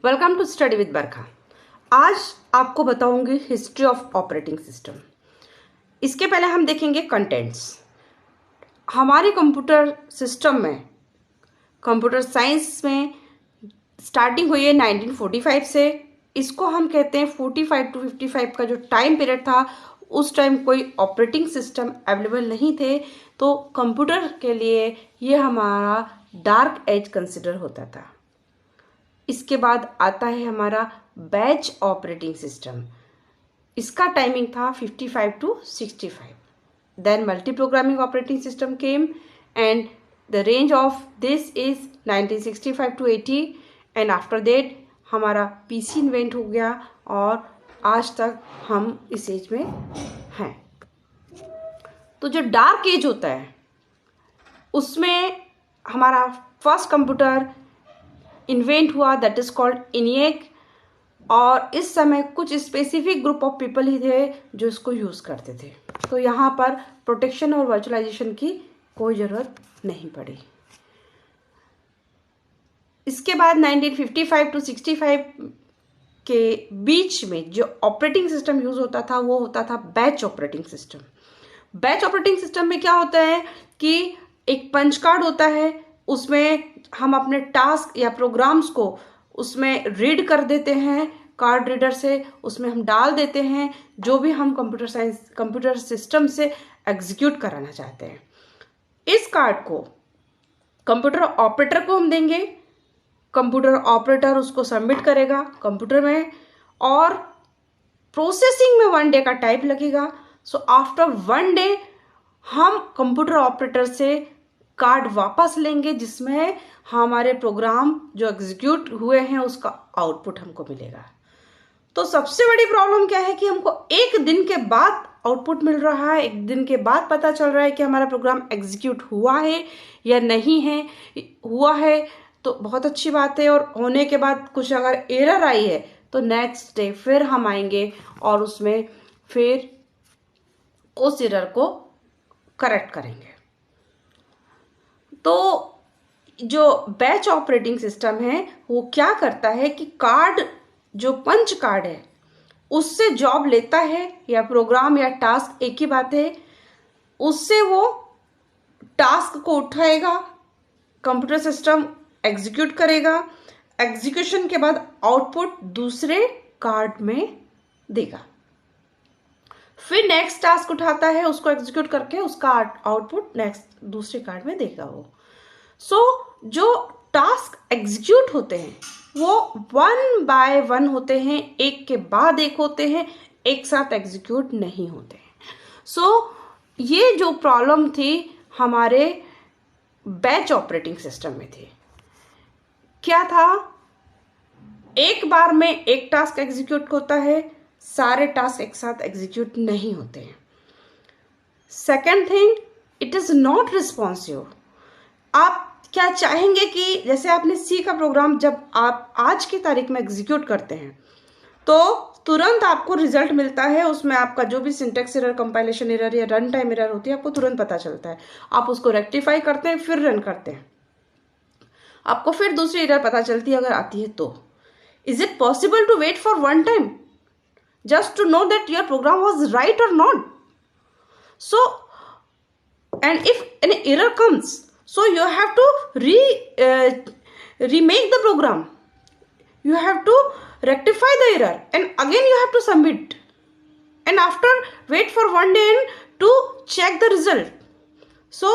Welcome to study with बरखा। आज आपको बताऊंगी हिस्ट्री ऑफ ऑपरेटिंग सिस्टम। इसके पहले हम देखेंगे कंटेंट्स। हमारे कंप्यूटर सिस्टम में, कंप्यूटर साइंस में स्टार्टिंग हुई है 1945 से। इसको हम कहते हैं 45 टू 55 का जो टाइम पीरियड था, उस टाइम कोई ऑपरेटिंग सिस्टम अवेलेबल नहीं थे, तो कंप्यूटर के लिए ये हमारा डार्क एज कंसिडर होता था। इसके बाद आता है हमारा बैच ऑपरेटिंग सिस्टम। इसका टाइमिंग था 55 to 65। Then multi programming operating system came and the range of this is 1965 to 80 and after that हमारा पीसी इन्वेंट हो गया और आज तक हम इस एज में हैं। तो जो डार्क एज होता है उसमें हमारा फर्स्ट कंप्यूटर इन्वेंट हुआ, दैट इज कॉल्ड ENIAC, और इस समय कुछ स्पेसिफिक ग्रुप ऑफ पीपल ही थे जो इसको यूज़ करते थे। तो यहाँ पर प्रोटेक्शन और वर्चुअलाइजेशन की कोई ज़रूरत नहीं पड़ी। इसके बाद 1955 टू 65 के बीच में जो ऑपरेटिंग सिस्टम यूज़ होता था वो होता था batch operating system. Batch operating system में क्या होता है कि एक पंच कार्ड होता है, उसमें हम अपने टास्क या प्रोग्राम्स को उसमें रीड कर देते हैं कार्ड रीडर से, उसमें हम डाल देते हैं जो भी हम कंप्यूटर सिस्टम से एग्जीक्यूट कराना चाहते हैं। इस कार्ड को कंप्यूटर ऑपरेटर को हम देंगे, कंप्यूटर ऑपरेटर उसको सबमिट करेगा कंप्यूटर में, और प्रोसेसिंग में 1 डे का टाइम लगेगा। सो आफ्टर 1 डे हम कंप्यूटर ऑपरेटर से कार्ड वापस लेंगे जिसमें हमारे प्रोग्राम जो एग्जीक्यूट हुए हैं उसका आउटपुट हमको मिलेगा। तो सबसे बड़ी प्रॉब्लम क्या है कि हमको 1 दिन के बाद आउटपुट मिल रहा है, 1 दिन के बाद पता चल रहा है कि हमारा प्रोग्राम एग्जीक्यूट हुआ है या नहीं है। हुआ है तो बहुत अच्छी बात है, और होने के बाद कुछ अगर एरर आई है तो नेक्स्ट डे फिर हम आएंगे और उसमें फिर उस एरर को करेक्ट करेंगे। तो जो बैच ऑपरेटिंग सिस्टम है वो क्या करता है कि कार्ड, जो पंच कार्ड है, उससे जॉब लेता है या प्रोग्राम या टास्क, एक ही बात है, उससे वो टास्क को उठाएगा, कंप्यूटर सिस्टम एग्जीक्यूट करेगा, एग्जीक्यूशन के बाद आउटपुट दूसरे कार्ड में देगा, फिर नेक्स्ट टास्क उठाता है, उसको एग्जीक्यूट करके उसका आउटपुट नेक्स्ट दूसरे कार्ड में देगा वो। सो जो टास्क एग्जीक्यूट होते हैं वो 1 बाय 1 होते हैं, एक के बाद एक होते हैं, एक साथ एग्जीक्यूट नहीं होते हैं। सो ये जो प्रॉब्लम थी हमारे बैच ऑपरेटिंग सिस्टम में थी, क्या था, एक बार में एक टास्क एग्जीक्यूट होता है, सारे टास्क एक साथ एग्जीक्यूट नहीं होते हैं। Second thing, it is not responsive. आप क्या चाहेंगे कि जैसे आपने सी का प्रोग्राम जब आप आज की तारीख में एग्जीक्यूट करते हैं तो तुरंत आपको रिजल्ट मिलता है, उसमें आपका जो भी सिंटेक्स एरर, कंपाइलेशन एरर या रन टाइम एरर होती है आपको तुरंत पता चलता है। आप उसको रेक्टिफाई करते हैं, फिर रन करते हैं, आपको फिर दूसरी एरर पता चलती है अगर आती है तो। Is it possible to wait for 1 time just to know that your program was right or not? So, and if an error comes, so you have to remake the program. You have to rectify the error and again you have to submit. And after wait for 1 day to check the result. So,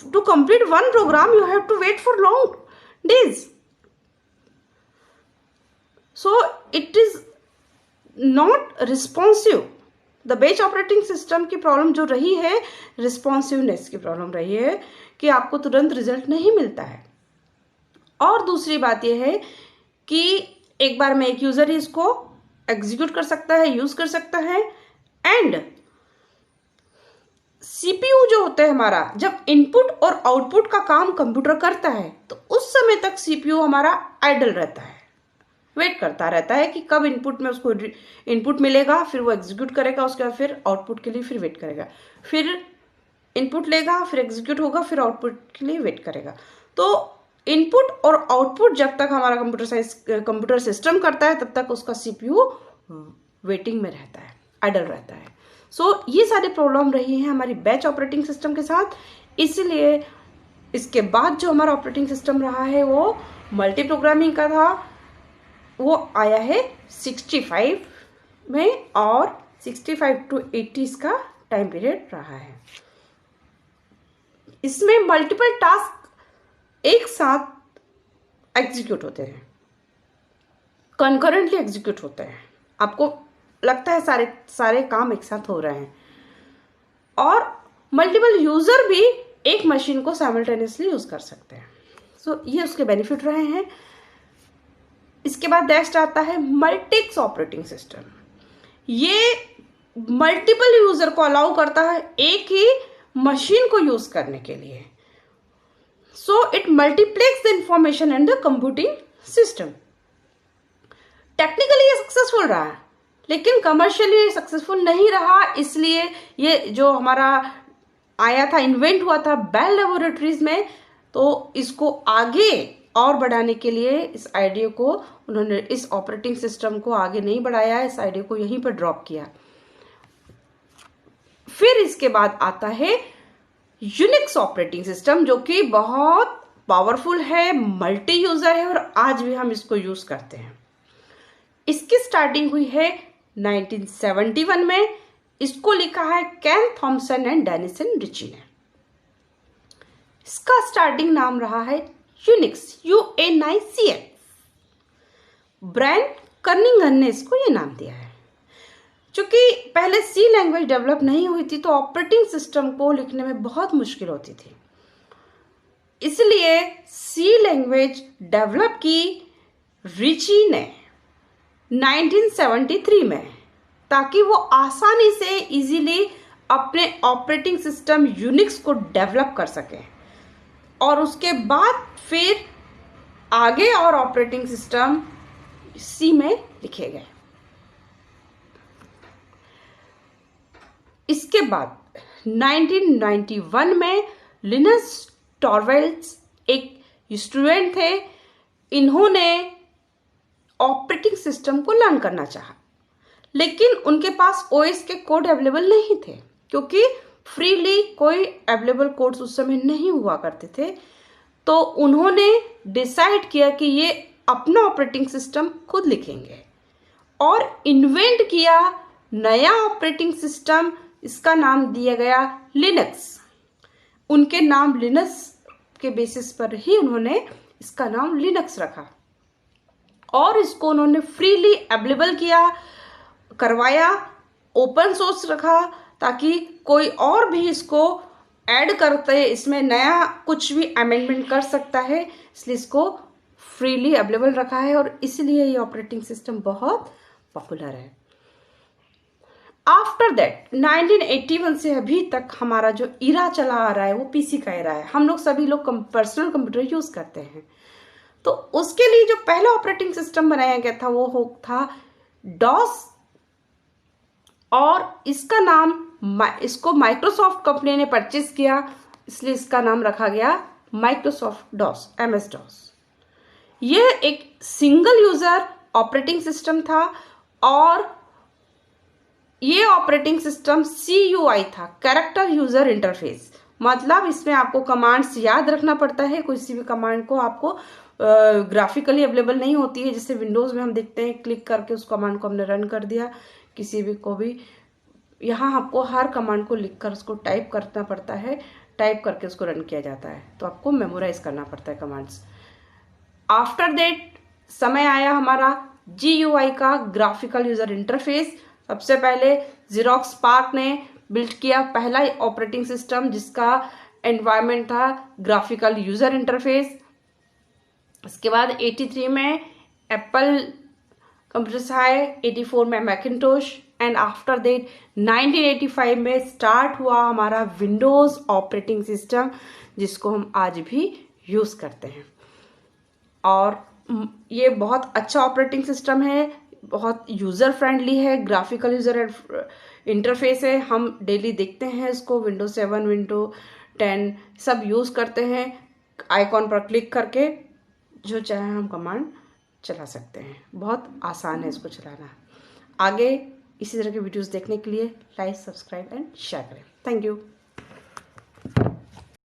to complete one program, you have to wait for long days. So, it is not responsive. The batch operating system की problem जो रही है, responsiveness की problem रही है कि आपको तुरंत रिजल्ट नहीं मिलता है। और दूसरी बात यह है कि एक बार में एक यूजर ही इसको एग्जीक्यूट कर सकता है, यूज कर सकता है, एंड सीपीयू जो होता है हमारा, जब इनपुट और आउटपुट का काम कंप्यूटर करता है तो उस समय तक सीपीयू हमारा आइडल रहता है, वेट करता रहता है कि कब इनपुट में उसको इनपुट मिलेगा, फिर वो एग्जीक्यूट करेगा, उसके बाद फिर आउटपुट के लिए फिर वेट करेगा, फिर इनपुट लेगा, फिर एग्जीक्यूट होगा, फिर आउटपुट के लिए वेट करेगा। तो इनपुट और आउटपुट जब तक हमारा कंप्यूटर सिस्टम करता है तब तक उसका सीपीयू वेटिंग में रहता है, आइडल रहता है। सो ये सारी प्रॉब्लम रही है हमारी बैच ऑपरेटिंग सिस्टम के साथ। इसलिए इसके बाद जो हमारा ऑपरेटिंग सिस्टम रहा है वो मल्टी प्रोग्रामिंग का था, वो आया है 65 में, और 65 to 80 इसका टाइम पीरियड रहा है। इसमें मल्टीपल टास्क एक साथ एग्जीक्यूट होते हैं, कंकरेंटली एग्जीक्यूट होते हैं। आपको लगता है सारे काम एक साथ हो रहे हैं, और मल्टीपल यूजर भी एक मशीन को साइमल्टेनियसली यूज कर सकते हैं। सो ये उसके बेनिफिट रहे हैं। इसके बाद नेक्स्ट आता है मल्टिक्स ऑपरेटिंग सिस्टम। ये मल्टीपल यूजर को अलाउ करता है एक ही मशीन को यूज करने के लिए। So it multiplex the information and the computing system. Technically ये सक्सेसफुल रहा है, लेकिन कमर्शियली सक्सेसफुल नहीं रहा। इसलिए ये जो हमारा आया था, इन्वेंट हुआ था बेल लेबोरेटरीज में, तो इसको आगे और बढ़ाने के लिए इस आइडिया को उन्होंने, इस ऑपरेटिंग सिस्टम को आगे नहीं बढ़ाया, इस आइडिया को यहीं पर ड्रॉप किया। फिर इसके बाद आता है यूनिक्स ऑपरेटिंग सिस्टम, जो कि बहुत पावरफुल है, मल्टी यूजर है, और आज भी हम इसको यूज करते हैं। इसकी स्टार्टिंग हुई है 1971 में। इसको लिखा है केन थॉमसन एंड डेनिसन रिची ने। इसका स्टार्टिंग नाम रहा है यूनिक्स, UNICS। ब्रायन कर्निंगन ने इसको ये नाम दिया है। चूंकि पहले सी लैंग्वेज डेवलप नहीं हुई थी, तो ऑपरेटिंग सिस्टम को लिखने में बहुत मुश्किल होती थी, इसलिए सी लैंग्वेज डेवलप की रिची ने 1973 में, ताकि वो आसानी से इजीली अपने ऑपरेटिंग सिस्टम यूनिक्स को डेवलप कर सके, और उसके बाद फिर आगे और ऑपरेटिंग सिस्टम सी में लिखे गए। इसके बाद 1991 में लिनस टॉरवेल्ड्स एक स्टूडेंट थे। इन्होंने ऑपरेटिंग सिस्टम को लर्न करना चाहा, लेकिन उनके पास ओएस के कोड अवेलेबल नहीं थे, क्योंकि फ्रीली कोई अवेलेबल कोड्स उस समय नहीं हुआ करते थे। तो उन्होंने डिसाइड किया कि ये अपना ऑपरेटिंग सिस्टम खुद लिखेंगे, और इन्वेंट किया नया ऑपरेटिंग सिस्टम। इसका नाम दिया गया लिनक्स। उनके नाम लिनक्स के बेसिस पर ही उन्होंने इसका नाम लिनक्स रखा, और इसको उन्होंने फ्रीली अवेलेबल करवाया, ओपन सोर्स रखा, ताकि कोई और भी इसको ऐड करते, इसमें नया कुछ भी अमेंडमेंट कर सकता है। इसलिए इसको फ्रीली अवेलेबल रखा है, और इसलिए ये ऑपरेटिंग सिस्टम बहुत पॉपुलर है। आफ्टर दैट 1981 से अभी तक हमारा जो इरा चला आ रहा है वो पीसी का इरा है। हम लोग सभी लोग पर्सनल कंप्यूटर यूज करते हैं। तो उसके लिए जो पहला ऑपरेटिंग सिस्टम बनाया गया था वो था डॉस, और इसका नाम, इसको माइक्रोसॉफ्ट कंपनी ने परचेज किया, इसलिए इसका नाम रखा गया माइक्रोसॉफ्ट डॉस, MS डॉस। यह एक सिंगल यूजर ऑपरेटिंग सिस्टम था, और ये ऑपरेटिंग सिस्टम CUI था, कैरेक्टर यूजर इंटरफेस। मतलब इसमें आपको कमांड्स याद रखना पड़ता है। किसी भी कमांड को आपको ग्राफिकली अवेलेबल नहीं होती है, जैसे विंडोज में हम देखते हैं क्लिक करके उस कमांड को हमने रन कर दिया, किसी भी को भी। यहाँ आपको हर कमांड को लिखकर उसको टाइप करना पड़ता है, टाइप करके उसको रन किया जाता है, तो आपको मेमोराइज करना पड़ता है कमांड्स। आफ्टर दैट समय आया हमारा GUI का, ग्राफिकल यूजर इंटरफेस। सबसे पहले जेरोक्स पार्क ने बिल्ड किया पहला ऑपरेटिंग सिस्टम, जिसका एनवायरनमेंट था ग्राफिकल यूजर इंटरफेस। इसके बाद 83 में एप्पल कंप्यूटर्स आए, 84 में मैकिंटोश, एंड आफ्टर दैट 1985 में स्टार्ट हुआ हमारा विंडोज ऑपरेटिंग सिस्टम, जिसको हम आज भी यूज करते हैं। और ये बहुत अच्छा ऑपरेटिंग सिस्टम है, बहुत यूजर फ्रेंडली है, ग्राफिकल यूजर इंटरफेस है। हम डेली देखते हैं इसको, विंडो 7, विंडो 10 सब यूज करते हैं। आइकॉन पर क्लिक करके जो चाहे हम कमांड चला सकते हैं। बहुत आसान है इसको चलाना। आगे इसी तरह के वीडियोस देखने के लिए लाइक, सब्सक्राइब एंड शेयर करें। Thank you.